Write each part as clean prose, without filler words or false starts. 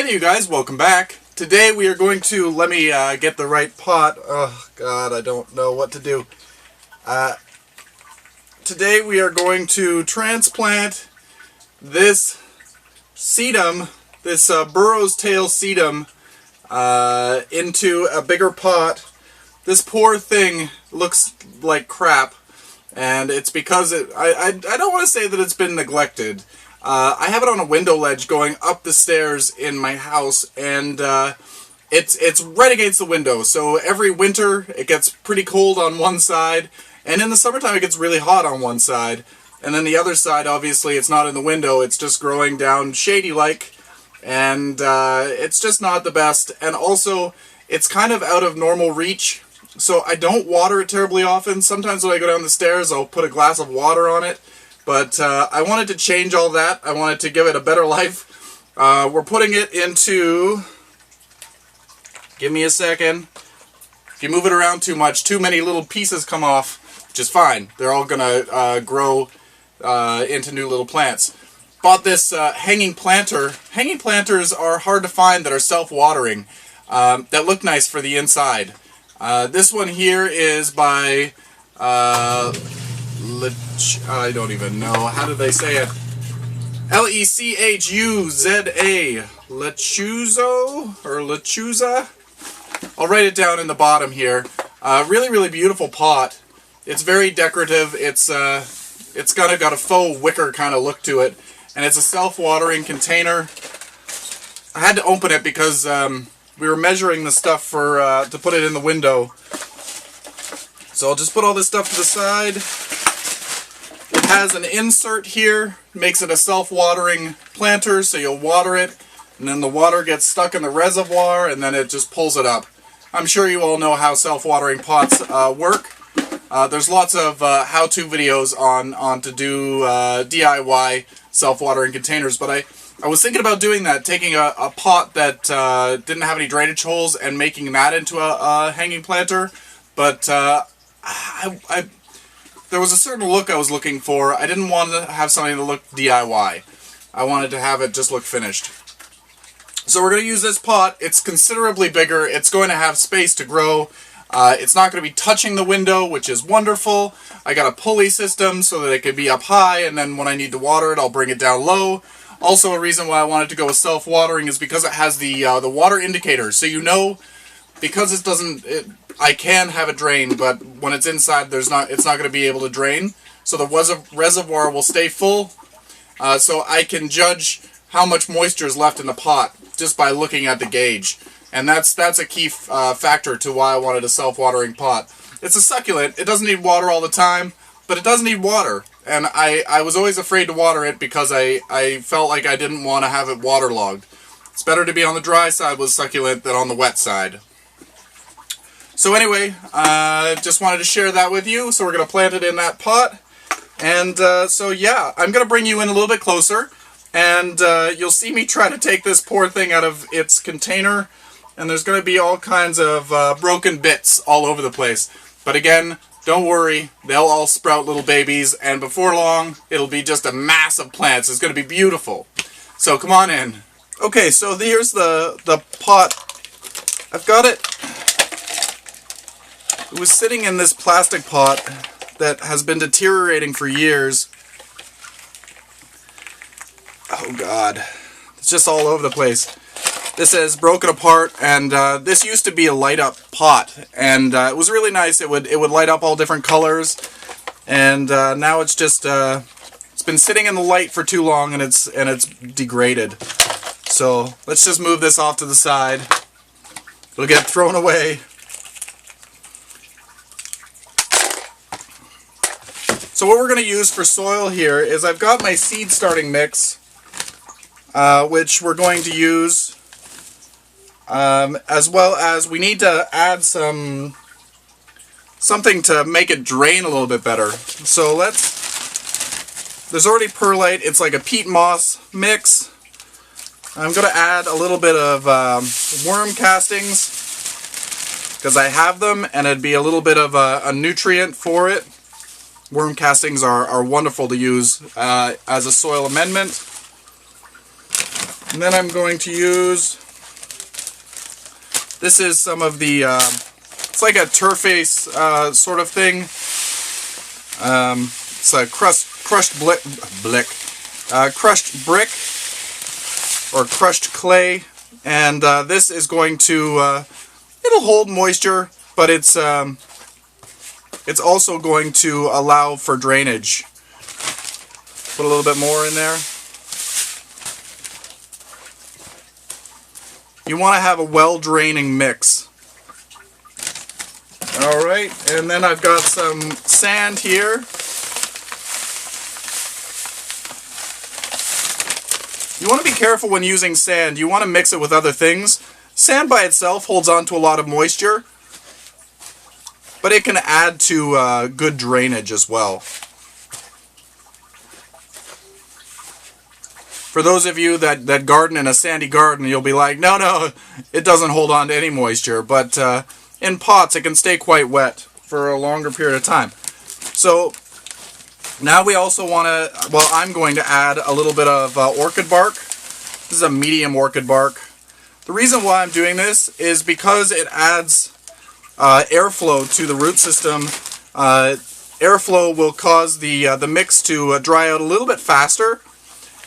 Hey you guys, welcome back. Today we are going to, let me get the right pot. Oh god, I don't know what to do. Today we are going to transplant this sedum, this Burro's tail sedum, into a bigger pot. This poor thing looks like crap, and it's because I don't want to say that it's been neglected. I have it on a window ledge going up the stairs in my house, and it's right against the window, so every winter it gets pretty cold on one side, and in the summertime it gets really hot on one side, and then the other side, obviously, it's not in the window, it's just growing down shady-like, and it's just not the best, and also it's kind of out of normal reach, so I don't water it terribly often. Sometimes when I go down the stairs I'll put a glass of water on it. But I wanted to change all that. I wanted to give it a better life. We're putting it into... Give me a second. If you move it around too much, too many little pieces come off, which is fine. They're all going to grow into new little plants. Bought this hanging planter. Hanging planters are hard to find that are self-watering, that look nice for the inside. This one here is by... I don't even know. How do they say it? L-E-C-H-U-Z-A. Lechuzo? Or Lechuza? I'll write it down in the bottom here. Really, really beautiful pot. It's very decorative. It's got a faux wicker kind of look to it. And it's a self-watering container. I had to open it because we were measuring the stuff for to put it in the window. So I'll just put all this stuff to the side. It has an insert here, makes it a self-watering planter, so you'll water it, and then the water gets stuck in the reservoir, and then it just pulls it up. I'm sure you all know how self-watering pots work. There's lots of how-to videos on to do DIY self-watering containers, but I was thinking about doing that, taking a pot that didn't have any drainage holes and making that into a hanging planter, but there was a certain look I was looking for. I didn't want to have something that looked DIY. I wanted to have it just look finished. So we're going to use this pot. It's considerably bigger. It's going to have space to grow. It's not going to be touching the window, which is wonderful. I got a pulley system so that it could be up high, and then when I need to water it, I'll bring it down low. Also, a reason why I wanted to go with self-watering is because it has the water indicator. So you know, because it doesn't... I can have it drain, but when it's inside, it's not going to be able to drain. So the reservoir will stay full, so I can judge how much moisture is left in the pot just by looking at the gauge. And that's a key factor to why I wanted a self-watering pot. It's a succulent. It doesn't need water all the time, but it does need water. And I was always afraid to water it because I felt like I didn't want to have it waterlogged. It's better to be on the dry side with succulent than on the wet side. So anyway, just wanted to share that with you. So we're going to plant it in that pot. And so yeah, I'm going to bring you in a little bit closer. And you'll see me try to take this poor thing out of its container. And there's going to be all kinds of broken bits all over the place. But again, don't worry. They'll all sprout little babies. And before long, it'll be just a mass of plants. It's going to be beautiful. So come on in. Okay, so here's the pot. I've got it. It was sitting in this plastic pot that has been deteriorating for years. Oh god. It's just all over the place. This is broken apart, and this used to be a light-up pot, and it was really nice. It would light up all different colors, and now it's just it's been sitting in the light for too long, and it's degraded. So let's just move this off to the side. It'll get thrown away. So what we're going to use for soil here is I've got my seed starting mix, which we're going to use, as well as we need to add something to make it drain a little bit better. So there's already perlite, it's like a peat moss mix. I'm going to add a little bit of worm castings, because I have them, and it'd be a little bit of a nutrient for it. Worm castings are wonderful to use as a soil amendment. And then I'm going to use, this is some of the, it's like a turface sort of thing. It's a crushed brick or crushed clay, and this is going to, it'll hold moisture, but it's also going to allow for drainage. Put a little bit more in there. You want to have a well-draining mix. Alright, and then I've got some sand here. You want to be careful when using sand. You want to mix it with other things. Sand by itself holds on to a lot of moisture, but it can add to good drainage as well. For those of you that garden in a sandy garden, you'll be like, no, it doesn't hold on to any moisture. But in pots, it can stay quite wet for a longer period of time. So now we also want to, well, I'm going to add a little bit of orchid bark. This is a medium orchid bark. The reason why I'm doing this is because it adds airflow to the root system. Airflow will cause the mix to dry out a little bit faster.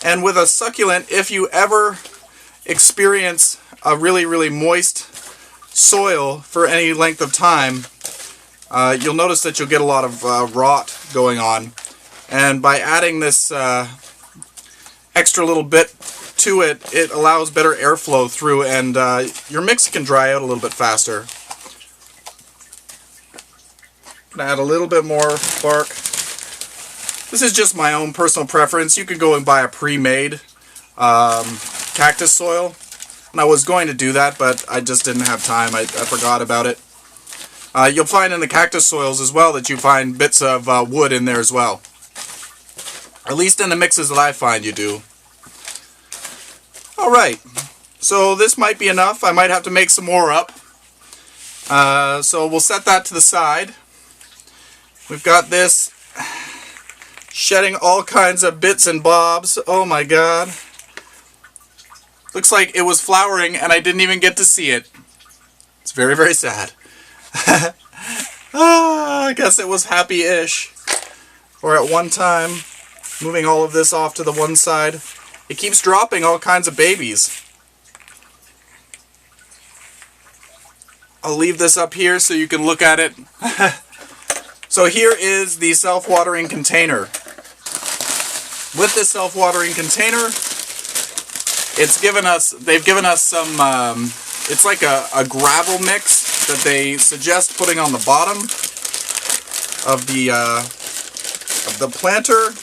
And with a succulent, if you ever experience a really, really moist soil for any length of time, you'll notice that you'll get a lot of rot going on. And by adding this extra little bit to it, it allows better airflow through, and your mix can dry out a little bit faster. I'm going to add a little bit more bark. This is just my own personal preference. You could go and buy a pre-made cactus soil. And I was going to do that, but I just didn't have time. I forgot about it. You'll find in the cactus soils as well that you find bits of wood in there as well. At least in the mixes that I find you do. Alright, so this might be enough. I might have to make some more up. So we'll set that to the side. We've got this shedding all kinds of bits and bobs. Oh my god. Looks like it was flowering and I didn't even get to see it. It's very, very sad. I guess it was happy-ish. Or at one time, moving all of this off to the one side. It keeps dropping all kinds of babies. I'll leave this up here so you can look at it. So here is the self-watering container. With this self-watering container, they've given us some, it's like a gravel mix that they suggest putting on the bottom of the planter.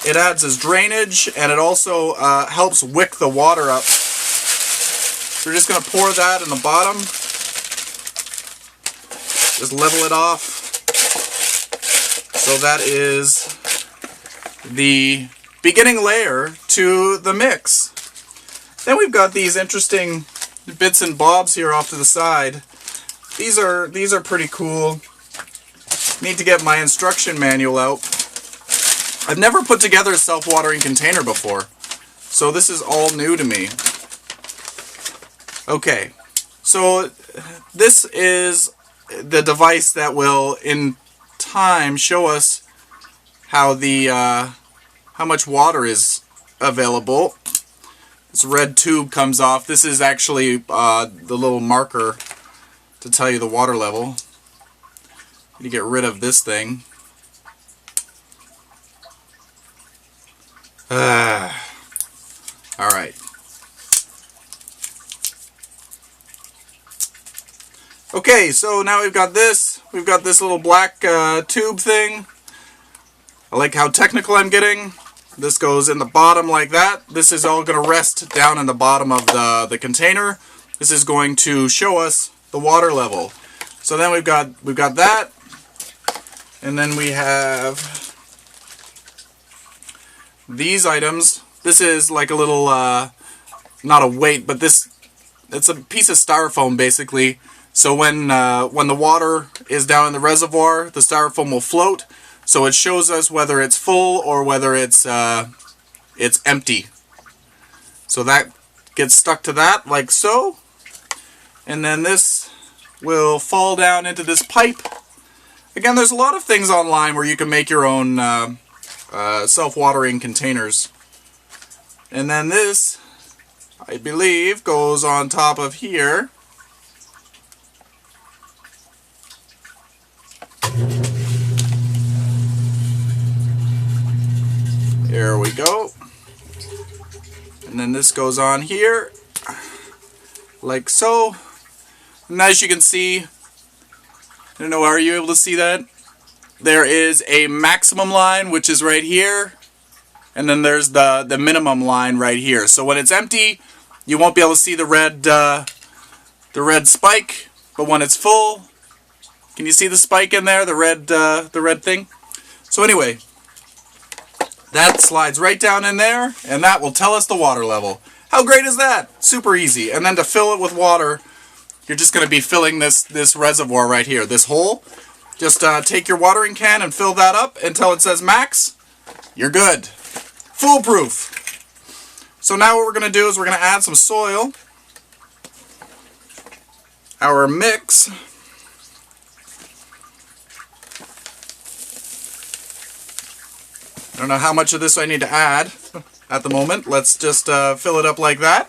It adds as drainage, and it also helps wick the water up. So we're just going to pour that in the bottom. Just level it off. So that is the beginning layer to the mix. Then we've got these interesting bits and bobs here off to the side. These are pretty cool. Need to get my instruction manual out. I've never put together a self-watering container before, so this is all new to me. Okay, so this is the device that will, in time, show us how much water is available. This red tube comes off. This is actually the little marker to tell you the water level. You get rid of this thing. Alright. Okay, so now we've got this. We've got this little black tube thing. I like how technical I'm getting. This goes in the bottom like that. This is all going to rest down in the bottom of the container. This is going to show us the water level. So then we've got that. And then we have these items. This is like a little, not a weight, but it's a piece of styrofoam basically. So when the water is down in the reservoir, the styrofoam will float. So it shows us whether it's full or whether it's empty. So that gets stuck to that like so. And then this will fall down into this pipe. Again, there's a lot of things online where you can make your own self-watering containers. And then this, I believe, goes on top of here. There we go. And then this goes on here, like so. And as you can see, I don't know, are you able to see that? There is a maximum line, which is right here. And then there's the minimum line right here. So when it's empty, you won't be able to see the red spike. But when it's full, can you see the spike in there, the red thing? So anyway, that slides right down in there, and that will tell us the water level. How great is that? Super easy. And then to fill it with water, you're just going to be filling this reservoir right here, this hole. Just take your watering can and fill that up until it says max. You're good. Foolproof. So now what we're going to do is we're going to add some soil. Our mix. I don't know how much of this I need to add at the moment. Let's just fill it up like that.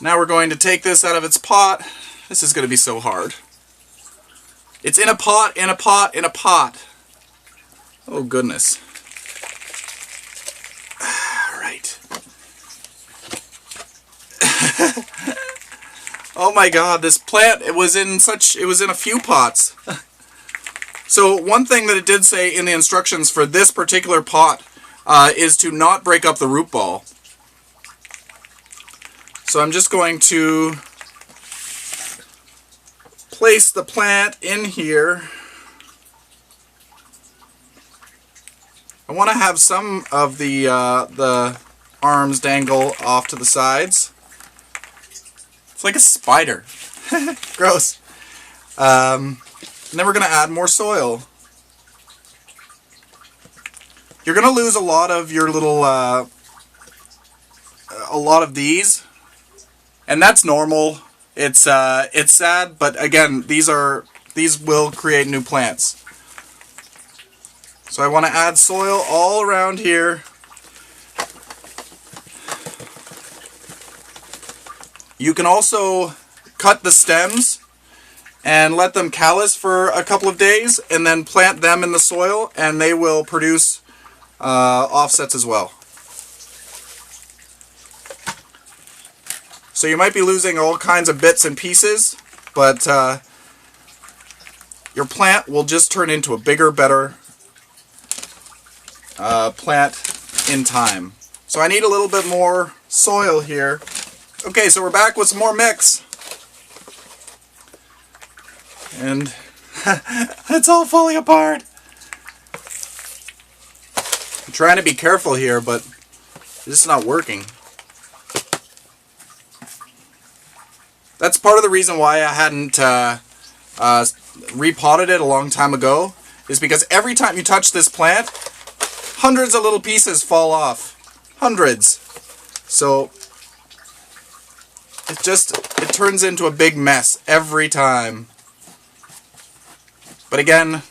Now we're going to take this out of its pot. This is going to be so hard. It's in a pot, in a pot, in a pot. Oh goodness. Alright. Oh my god, this plant, it was in a few pots. So one thing that it did say in the instructions for this particular pot is to not break up the root ball. So I'm just going to place the plant in here. I want to have some of the arms dangle off to the sides. It's like a spider. Gross. And then we're going to add more soil. You're going to lose a lot of your little, a lot of these. And that's normal. It's sad, but again, these will create new plants. So I want to add soil all around here. You can also cut the stems and let them callus for a couple of days, and then plant them in the soil, and they will produce offsets as well. So you might be losing all kinds of bits and pieces, but your plant will just turn into a bigger, better plant in time. So I need a little bit more soil here. Okay, so we're back with some more mix. And it's all falling apart. I'm trying to be careful here, but it's just not working. That's part of the reason why I hadn't repotted it a long time ago, is because every time you touch this plant, hundreds of little pieces fall off. Hundreds. So it turns into a big mess every time. But again,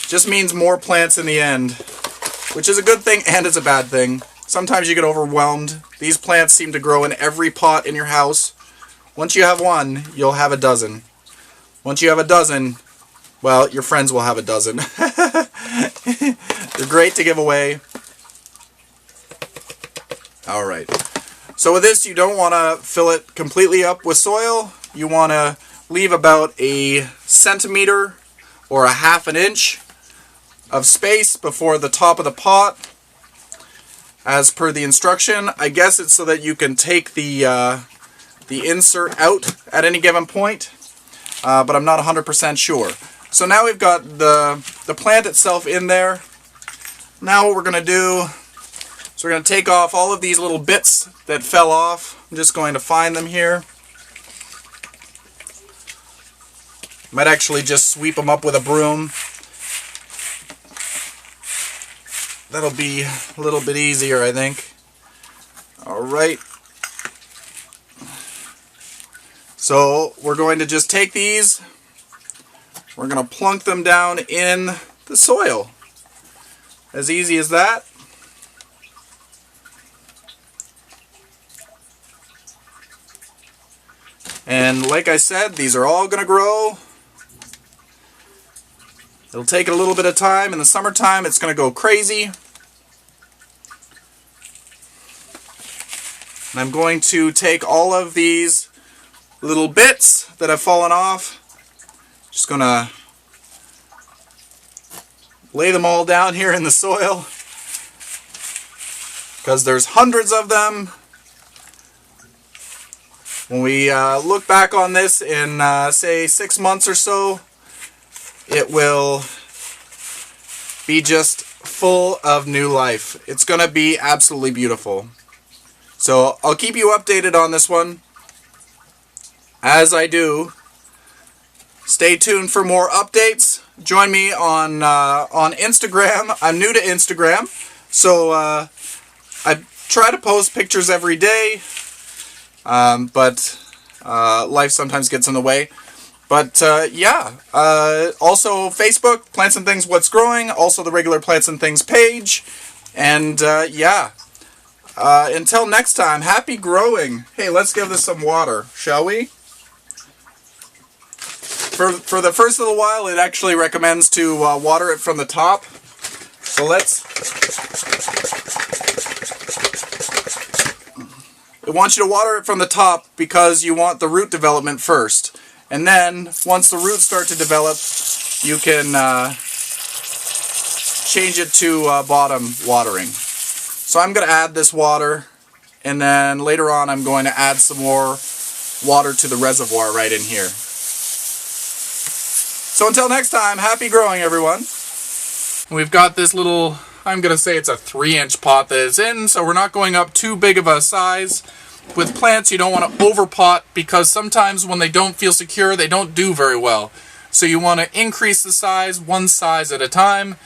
just means more plants in the end, which is a good thing and it's a bad thing. Sometimes you get overwhelmed. These plants seem to grow in every pot in your house. Once you have one, you'll have a dozen. Once you have a dozen, well, your friends will have a dozen. They're great to give away. Alright. So with this, you don't want to fill it completely up with soil. You want to leave about a centimeter or a half an inch of space before the top of the pot. As per the instruction, I guess it's so that you can take the insert out at any given point, but I'm not 100% sure. So now we've got the plant itself in there. Now what we're going to do is we're going to take off all of these little bits that fell off. I'm just going to find them here. Might actually just sweep them up with a broom. That'll be a little bit easier, I think. Alright. So we're going to just take these, we're going to plunk them down in the soil. As easy as that. And like I said, these are all going to grow. It'll take a little bit of time. In the summertime, it's going to go crazy. And I'm going to take all of these little bits that have fallen off. Just going to lay them all down here in the soil. Because there's hundreds of them. When we look back on this in, say, 6 months or so, it will be just full of new life. It's going to be absolutely beautiful. So I'll keep you updated on this one. As I do, stay tuned for more updates. Join me on Instagram. I'm new to Instagram, so I try to post pictures every day, but life sometimes gets in the way. But yeah, also Facebook, Plants and Things What's Growing, also the regular Plants and Things page, and yeah. Until next time, happy growing. Hey, let's give this some water, shall we? For the first little while, it actually recommends to water it from the top. So it wants you to water it from the top because you want the root development first. And then, once the roots start to develop, you can change it to bottom watering. So I'm going to add this water, and then later on I'm going to add some more water to the reservoir right in here. So until next time, happy growing, everyone. We've got this little, I'm going to say it's a 3-inch pot that it's in, so we're not going up too big of a size. With plants, you don't want to overpot because sometimes when they don't feel secure, they don't do very well. So you want to increase the size, one size at a time.